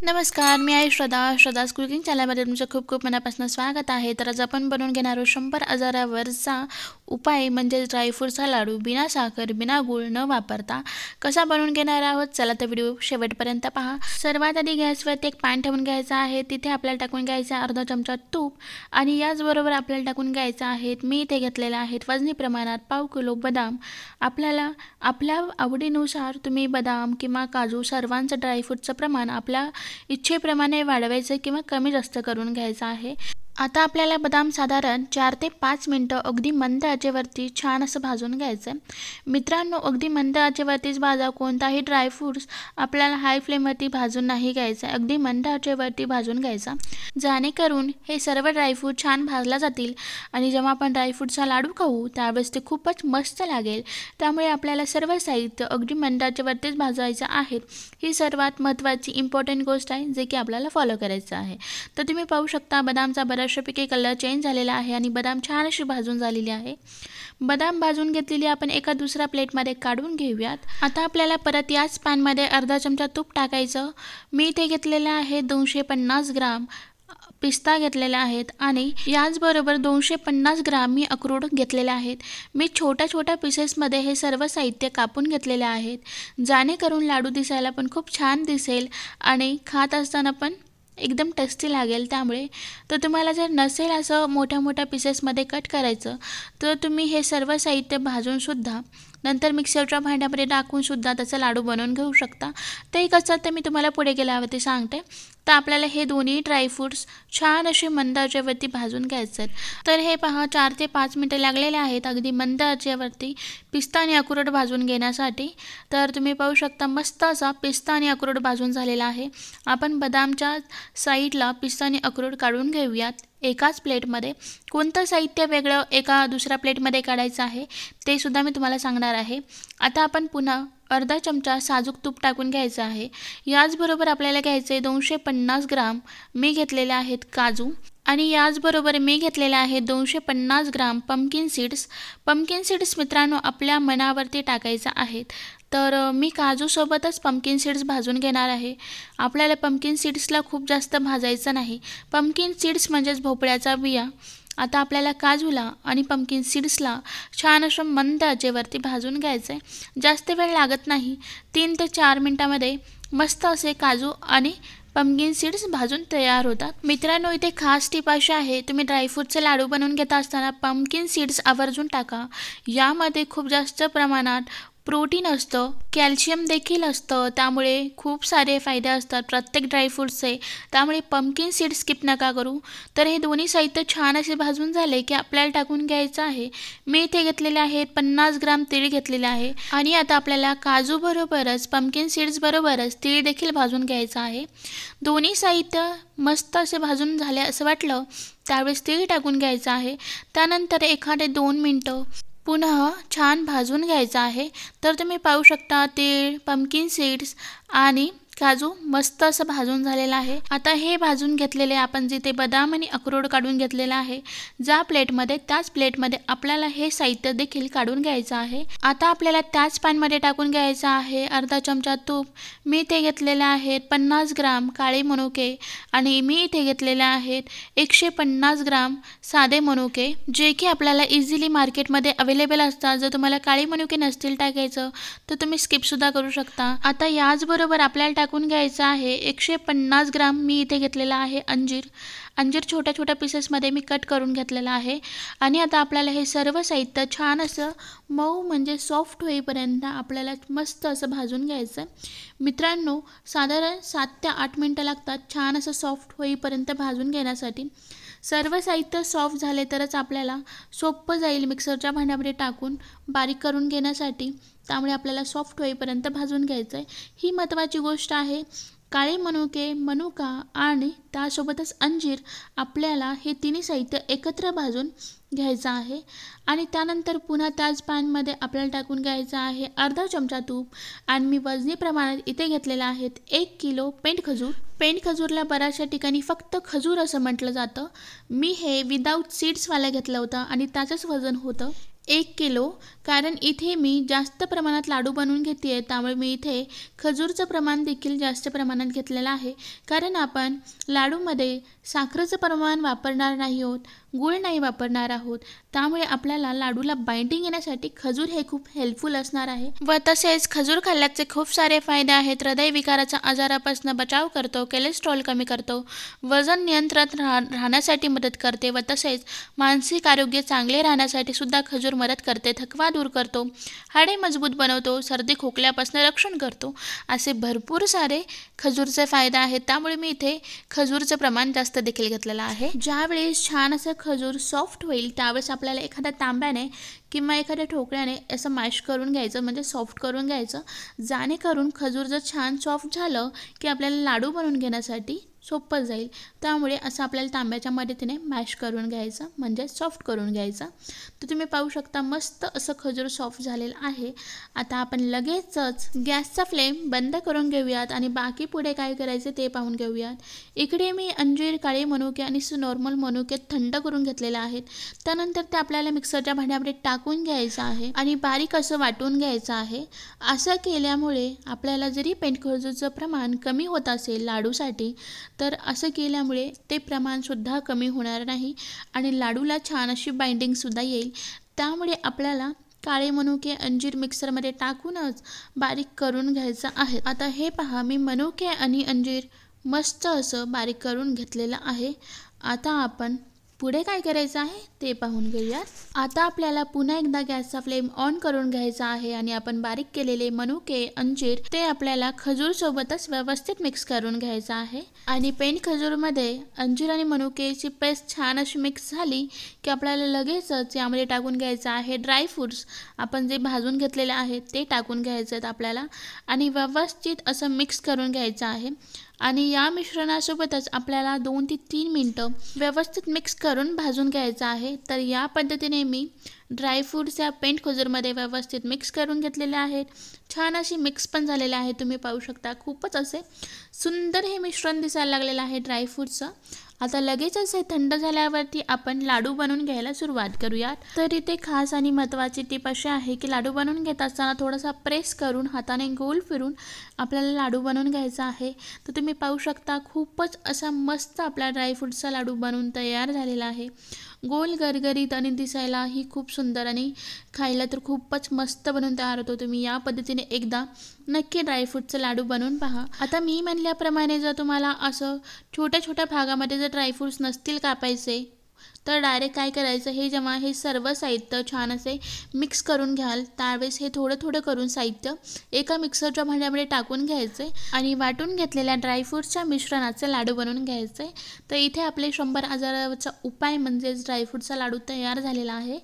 नमस्कार, मी आहे श्रद्धा's कुकिंग चॅनलमध्ये तुमचं खूप खूप मनापासून स्वागत आहे. तर आज आपण बनवून घेणार आहोत 100 आजारावरचा उपाय म्हणजे ड्रायफ्रूटचा लाडू बिना साखर, बिना गूळ न वापरता कसा बनवून घेणार आहोत. चला तर व्हिडिओ शेवटपर्यंत पहा. सर्वात आधी गॅसवरती एक पॅन ठेवून घ्यायचा आहे. तिथे आपल्याला टाकून घ्यायचं आहे अर्धा चमचा तूप आणि याचबरोबर आपल्याला टाकून घ्यायचं आहे मी इथे घेतलेले आहेत वजनी प्रमाणात पाव किलो बदाम. आपल्याला आपल्या आवडीनुसार तुम्ही बदाम किंवा काजू सर्वांचं ड्रायफ्रूटचं प्रमाण आपल्या इच्छेप्रमाणे वाढवायचं किंवा कमी जास्त करून घ्यायचं आहे. आता आपल्याला बदाम साधारण 4 ते 5 मिनिटं अगदी मंद आचेवरती छान असं भाजून घ्यायचं. मित्रांनो, अगदी मंद आचेवरतीच भाजा. कोणताही ड्रायफ्रूट्स आपल्याला हाय फ्लेमवरती भाजून नाही घ्यायचं, अगदी मंद आचेवरती भाजून घ्यायचा, जेणेकरून हे सर्व ड्रायफ्रूट छान भाजला जातील आणि जेव्हा आपण ड्रायफ्रूटचा लाडू खाऊ त्यावेळेस ते खूपच मस्त लागेल. त्यामुळे आपल्याला सर्व साहित्य अगदी मंद आचेवरतीच भाजायचं आहे. ही सर्वात महत्त्वाची इम्पॉर्टंट गोष्ट आहे जे की आपल्याला फॉलो करायचं आहे. तर तुम्ही पाहू शकता बदामचा बऱ्याचशापैकी कलर चेंज झालेला आहे आणि बदाम छान अशी भाजून झालेली आहे. बदाम भाजून घेतलेली आपण एका दुसऱ्या प्लेटमध्ये काढून घेऊयात. आता आपल्याला परत याच पॅनमध्ये अर्धा चमचा तूप टाकायचं. मी इथे घेतलेलं आहे 250 ग्राम पिस्ता घेतलेले आहेत आणि याचबरोबर 250 ग्राम मी अक्रोड घेतलेले आहेत. मी छोट्या छोट्या पीसेसमध्ये हे सर्व साहित्य कापून घेतलेले आहेत, जेणेकरून लाडू दिसायला पण खूप छान दिसेल आणि खात असताना पण एकदम टेस्टी लागेल. त्यामुळे तर तुम्हाला जर नसेल असं मोठ्या मोठ्या पीसेसमध्ये कट करायचं तर तुम्ही हे सर्व साहित्य भाजूनसुद्धा नंतर मिक्सरच्या भांड्यामध्ये टाकूनसुद्धा त्याचा लाडू बनवून घेऊ शकता. ते कसं ते मी तुम्हाला पुढे गेल्यावरती सांगते. तर आपल्याला हे दोन्ही ड्रायफ्रूट्स छान असे मंद आचेवरती भाजून घ्यायचे आहेत. तर हे पहा 4 ते 5 मिनिटं लागलेले आहेत अगदी मंद आचेवरती पिस्ता आणि अक्रोड भाजून घेण्यासाठी. तर तुम्ही पाहू शकता मस्त असा पिस्ता आणि अक्रोड भाजून झालेला आहे. आपण बदामच्या साईडला पिस्ता आणि अक्रोड काढून घेऊयात एकाच प्लेटमध्ये. कोणतं साहित्य वेगळं एका दुसऱ्या प्लेटमध्ये काढायचं आहे ते सुद्धा मी तुम्हाला सांगणार आहे. आता आपण पुन्हा अर्धा चमचा साजूक तूप टाकून घ्यायचं आहे. याचबरोबर आपल्याला घ्यायचे 250 ग्राम मी घेतलेले आहेत काजू आणि याचबरोबर मी घेतलेले आहे 250 ग्राम पंपकिन सीड्स. पंपकिन सीड्स मित्रांनो आपल्या मनावरती टाकायचं आहेत. तर मी काजूसोबतच पंपकिन सीड्स भाजून घेणार आहे. आपल्याला पंपकिन सीड्सला खूप जास्त भाजायचं नाही. पंपकिन सीड्स म्हणजेच भोपळ्याचा बिया. आता आपल्याला काजूला आणि पंपकिन सीड्सला छान असं मंद आचेवरती भाजून घ्यायचं आहे. जास्त वेळ लागत नाही. 3 ते 4 मिनटामध्ये मस्त असे काजू आणि पंपकिन सीड्स भाजून तयार होतात. मित्रांनो, इथे खास टिप अशी आहे, तुम्ही ड्रायफ्रूटचे लाडू बनवून घेता असताना पंपकिन सीड्स आवर्जून टाका. यामध्ये खूप जास्त प्रमाणात प्रोटीन असतं, कॅल्शियम देखील असतं, त्यामुळे खूप सारे फायदे असतात प्रत्येक ड्रायफ्रूटचे. त्यामुळे पंपकिन सीड स्किप नका करू. तर हे दोन्ही साहित्य छान असे भाजून झाले की आपल्याला टाकून घ्यायचं आहे मी इथे घेतलेले आहेत 50 ग्राम तीळ घेतलेले आहे आणि आता आपल्याला काजूबरोबरच पंपकिन सीड्स बरोबरच तीळ देखील भाजून घ्यायचं आहे. दोन्ही साहित्य मस्त असे भाजून झाले असं वाटलं त्यावेळेस तीळ टाकून घ्यायचं आहे. त्यानंतर एखादे 2 मिनटं पुन्हा छान भाजून घ्यायचं आहे. तर तुम्ही पाहू शकता तीळ, पंपकिन सीड्स आणि काजू मस्त असं भाजून झालेलं आहे. आता हे भाजून घेतलेले आपण जिथे बदाम आणि अक्रोड काढून घेतलेला आहे ज्या प्लेटमध्ये त्याच प्लेटमध्ये आपल्याला हे साहित्य देखील काढून घ्यायचं आहे. आता आपल्याला त्याच पॅनमध्ये टाकून घ्यायचं आहे अर्धा चमचा तूप. मी इथे घेतलेले आहेत 50 ग्राम काळे मनुके आणि मी इथे घेतलेले आहेत 150 ग्राम साधे मनुके, जे की आपल्याला इझिली मार्केटमध्ये अवेलेबल असतात. जर तुम्हाला काळे मनुके नसतील टाकायचं तर तुम्ही स्किपसुद्धा करू शकता. आता याचबरोबर आपल्याला टाकून घ्यायचं आहे 150 ग्राम मी इथे घेतलेला आहे अंजीर. अंजीर छोट्या छोट्या पीसेसमध्ये मी कट करून घेतलेला आहे आणि आता आपल्याला हे सर्व साहित्य छान असं मऊ म्हणजे सॉफ्ट होईपर्यंत आपल्याला मस्त असं भाजून घ्यायचं. मित्रांनो, साधारण 7 ते 8 मिनटं लागतात छान असं सॉफ्ट होईपर्यंत भाजून घेण्यासाठी. सर्व साहित्य सॉफ्ट झाले तरच आपल्याला सोपं जाईल मिक्सरच्या भांड्यामध्ये टाकून बारीक करून घेण्यासाठी. त्यामुळे आपल्याला सॉफ्ट होईपर्यंत भाजून घ्यायचं आहे. ही महत्त्वाची गोष्ट आहे. काळे मनुके, मनुका आणि त्यासोबतच अंजीर आपल्याला हे तिन्ही साहित्य एकत्र भाजून घ्यायचं आहे आणि त्यानंतर पुन्हा त्याच पॅनमध्ये आपल्याला टाकून घ्यायचं आहे अर्धा चमचा तूप आणि मी वजनी प्रमाणात इथे घेतलेलं आहेत 1 किलो पेंट खजूर. पेंट खजूरला बऱ्याचशा ठिकाणी फक्त खजूर असं म्हटलं जातं. मी हे विदाऊट सीड्सवाला घेतलं होतं आणि त्याचंच वजन होतं 1 किलो. कारण इथे मी जास्त प्रमाणात लाडू बनवून घेते आहे, त्यामुळे मी इथे खजूरचं प्रमाण देखील जास्त प्रमाणात घेतलेलं आहे. कारण आपण लाडूमध्ये साखरेचं प्रमाण वापरणार नाही आहोत, गूळ नाही वापरणार आहोत, त्यामुळे आपल्याला लाडूला बाइंडिंग येण्यासाठी खजूर हे खूप हेल्पफुल असणार आहे. व तसेच खजूर खाल्ल्याचे खूप सारे फायदे आहेत. हृदयविकाराच्या आजारापासून बचाव करतो, कोलेस्ट्रॉल कमी करतो, वजन नियंत्रणात राहण्यासाठी मदत करते व तसेच मानसिक आरोग्य चांगले राहण्यासाठी सुद्धा खजूर मदत करते. थकवा दूर करतो, हाडे मजबूत बनवतो, सर्दी खोकल्यापासून रक्षण करतो. असे भरपूर सारे खजूरचे फायदे आहेत, त्यामुळे मी इथे खजूरचं प्रमाण जास्त देखील घेतलेलं आहे. ज्यावेळेस छान असं खजूर सॉफ्ट होईल त्यावेळेस आपल्याला एखाद्या तांब्याने किंवा एखाद्या ठोकळ्याने असं मॅश करून घ्यायचं, म्हणजे सॉफ्ट करून घ्यायचं, जेणेकरून खजूर जर छान सॉफ्ट झालं की आपल्याला लाडू बनवून घेण्यासाठी सोपं जाईल. त्यामुळे असं आपल्याला तांब्याच्या मदतीने मॅश करून घ्यायचं, म्हणजे सॉफ्ट करून घ्यायचं. तर तुम्ही पाहू शकता मस्त असं खजूर सॉफ्ट झालेलं आहे. आता आपण लगेचच गॅसचा फ्लेम बंद करून घेऊयात आणि बाकी पुढे काय करायचे ते पाहून घेऊयात. इकडे मी अंजीर, काळे मनुके आणि नॉर्मल मनुके थंड करून घेतलेले आहेत. त्यानंतर ते आपल्याला मिक्सरच्या भांड्यामध्ये टाकून घ्यायचं आहे आणि बारीक असं वाटून घ्यायचं आहे. असं केल्यामुळे आपल्याला जरी पेंट खजूरचं प्रमाण कमी होत असेल लाडूसाठी, तर असं केल्यामुळे ते प्रमाणसुद्धा कमी होणार नाही आणि लाडूला छान अशी बाइंडिंगसुद्धा येईल. त्यामुळे आपल्याला काळे मनुके, अंजीर मिक्सरमध्ये टाकूनच बारीक करून घ्यायचं आहे. आता हे पहा, मी मनुके आणि अंजीर मस्त असं बारीक करून घेतलेलं आहे. आता आपण पुढे काय करायचं आहे ते पाहून घेऊयात. आता आपल्याला पुन्हा एकदा गॅसचा फ्लेम ऑन करून घ्यायचा आहे आणि आपण बारीक केलेले मनुके, अंजीर ते आपल्याला खजूर सोबतच व्यवस्थित मिक्स करून घ्यायचं आहे. आणि पेंट खजूरमध्ये अंजीर आणि मनुकेची पेस्ट छान अशी मिक्स झाली की आपल्याला लगेचच यामध्ये टाकून घ्यायचं आहे ड्रायफ्रूट्स. आपण जे भाजून घेतलेले आहेत ते टाकून घ्यायचे आहेत आपल्याला आणि व्यवस्थित असं मिक्स करून घ्यायचं आहे. आणि या मिश्रणासोबतच आपल्याला 2 ते 3 मिनटं व्यवस्थित मिक्स करून भाजून घ्यायचं आहे. तर या पद्धतीने मी ड्रायफ्रूट्स या पेंट खजूरमध्ये व्यवस्थित मिक्स करून घेतलेले आहेत. छान अशी मिक्स पण झालेले आहे, तुम्ही पाहू शकता. खूपच असे सुंदर हे मिश्रण दिसायला लागलेलं आहे ड्रायफ्रूटचं. आता लगेचच हे थंड झाल्यावरती आपण लाडू बनवून घ्यायला सुरुवात करूयात. तर इथे खास आणि महत्त्वाची टीप अशी आहे की लाडू बनवून घेत असताना थोडासा प्रेस करून हाताने गोल फिरून आपल्याला लाडू बनवून घ्यायचा आहे. तर तुम्ही पाहू शकता खूपच असा मस्त आपला ड्रायफ्रूटचा लाडू बनवून तयार झालेला आहे. गोल, गरगरीत आणि दिसायलाही खूप सुंदर आणि खायला तर खूपच मस्त बनवून तयार होतो. तुम्ही या पद्धतीने एकदा नक्की ड्रायफ्रूटचं लाडू बनवून पहा. आता मी म्हणल्याप्रमाणे जर तुम्हाला असं छोट्या छोट्या भागामध्ये जर ड्रायफ्रूट्स नसतील कापायचे, तर डायरेक्ट काय करायचं, हे जेव्हा हे सर्व साहित्य छान असे मिक्स करून घ्याल त्यावेळेस हे थोडं थोडं करून साहित्य एका मिक्सरच्या भांड्यामध्ये टाकून घ्यायचे आणि वाटून घेतलेल्या ड्रायफ्रूट्सच्या मिश्रणाचे लाडू बनवून घ्यायचे. तर इथे आपले 100 आजाराचा उपाय म्हणजेच ड्रायफ्रूटचा लाडू तयार झालेला आहे.